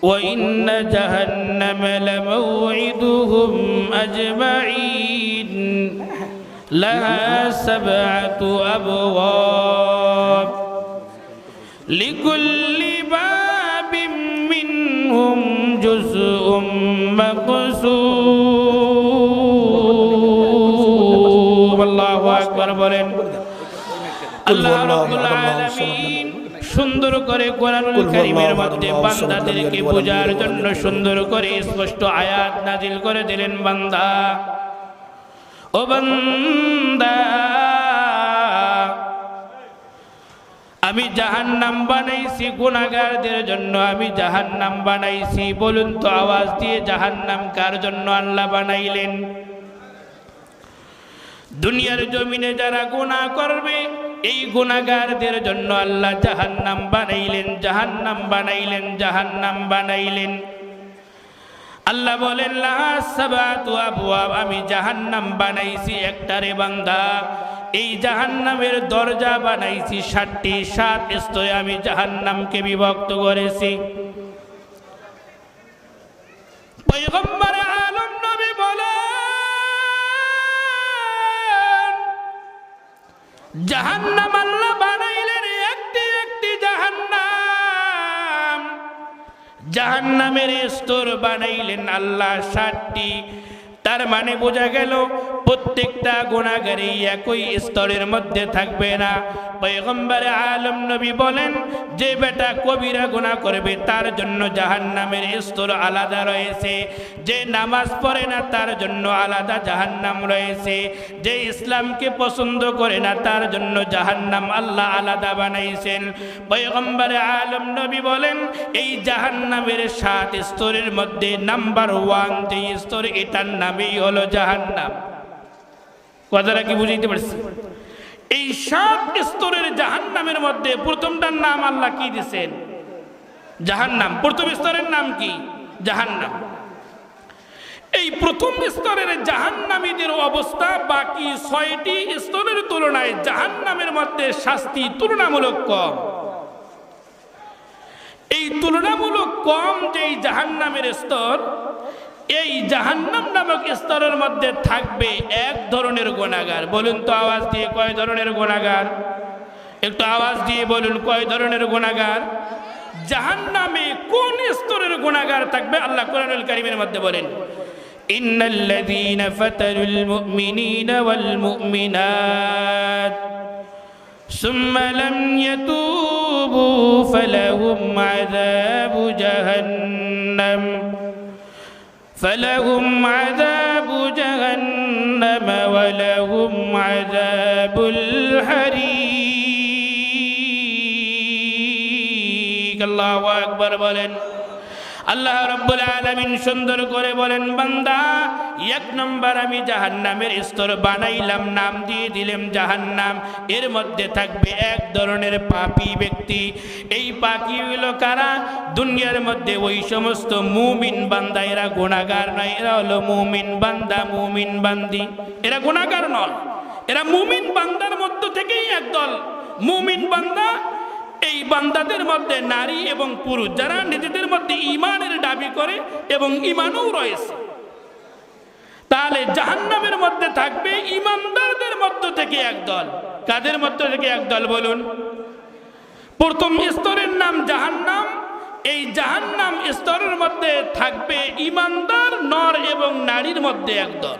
وإن جهنم لموعدهم أجمعين لها 7 أبواب لكل باب منهم جزء مقسوم الله أكبر বলেন আল্লাহ রাব্বুল আলামিন সুন্দর করে কোরআনুল কারীমের মধ্যে বান্দাদেরকে বোঝার জন্য সুন্দর করে স্পষ্ট আয়াত নাজিল করে দিলেন বান্দা ও বান্দা আমি জাহান্নাম বানাইছি গুনাহগারদের জন্য আমি জাহান্নাম বানাইছি বলুন তো আওয়াজ দিয়ে জাহান্নাম কার জন্য আল্লাহ বানাইলেন দুনিয়ার জমিনে যারা গুনাহ করবে এই গুনাহগারদের জন্য আল্লাহ জাহান্নাম বানাইলেন জাহান্নাম বানাইলেন জাহান্নাম বানাইলেন আল্লাহ বলেন লাহা 7 আবওয়াব আমি জাহান্নাম বানাইছি একটারে বান্দা এই জাহান্নামের দরজা বানাইছি 7টি 7 স্তরে আমি জাহান্নামকে বিভক্ত করেছি পয়গম্বর আলম নবী বলেন জাহান্নাম আল্লাহ বানাইলেন একটি একটি জাহান্নাম জাহান্নামের স্তর বানাইলেন আল্লাহ 7টি তার মানে বোঝা গেল প্রত্যেকটা গুনাহগারী একই স্তরের মধ্যে থাকবে না পয়গম্বর আলম নবী বলেন যে বেটা কবিরা গুনাহ করবে তার জন্য জাহান্নামের স্তর আলাদা রয়েছে যে নামাজ পড়ে না তার জন্য আলাদা জাহান্নাম রয়েছে যে ইসলামকে পছন্দ করে না তার জন্য জাহান্নাম আল্লাহ আলাদা বানাইছেন পয়গম্বর আলম নবী বলেন এই জাহান্নামের 7 স্তরের মধ্যে নাম্বার 1 যে স্তর এটার নামই হলো জাহান্নাম কথাটা কি বুঝাইতে পারছি এই 7 স্তরের জাহান্নামের মধ্যে প্রথমটার নাম আল্লাহ কি দিবেন জাহান্নাম প্রথম স্তরের নাম কি জাহান্নাম এই প্রথম স্তরের জাহান্নামীদের অবস্থা বাকি 6টি স্তরের তুলনায় জাহান্নামের মধ্যে শাস্তি তুলনামূলক কম এই তুলনামূলক কম যে জাহান্নামের স্তর এই জাহান্নাম নামক স্তরের মধ্যে থাকবে এক ধরনের গুনাহগার বলুন তো আওয়াজ দিয়ে কয় ধরনের গুনাহগার একটু আওয়াজ দিয়ে বলুন কয় ধরনের গুনাহগার জাহান্নামে কোন স্তরের গুনাহগার থাকবে আল্লাহ কোরআনুল কারীমের মধ্যে বলেন ইন্নাল্লাযীনা ফাতানুল মুমিনিনা ওয়াল মুমিনাত সুম্মা লাম ইয়াতুবু ফালাহুম আযাবু জাহান্নাম فلهم عذاب جهنم ولهم عذاب الحريق الله أكبر বলেন আল্লাহ রাব্বুল আলামিন সুন্দর করে বলেন বান্দা এক নম্বর আমি জাহান্নামের স্তর বানাইলাম নাম দিয়ে দিলাম জাহান্নাম এর মধ্যে থাকবে এক ধরনের পাপী ব্যক্তি এই পাপী হলো কারা দুনিয়ার মধ্যে ওই সমস্ত মুমিন বান্দা এরা গুনাহগার নয় এরা হলো মুমিন বান্দা মুমিন বান্দি এরা গুনাহগার নয় এরা মুমিন বান্দার মধ্য থেকেই একদল মুমিন বান্দা এই বান্দাদের মধ্যে নারী এবং পুরুষ যারা নিজেদের মধ্যে ঈমানের দাবি করে এবং ঈমানও রয়েছে তাহলে জাহান্নামের মধ্যে থাকবে ঈমানদারদের মধ্য থেকে একদল কাদের মধ্য থেকে একদল বলুন প্রথম স্তরের নাম জাহান্নাম এই জাহান্নাম স্তরের মধ্যে থাকবে ঈমানদার নর এবং নারীর মধ্যে একদল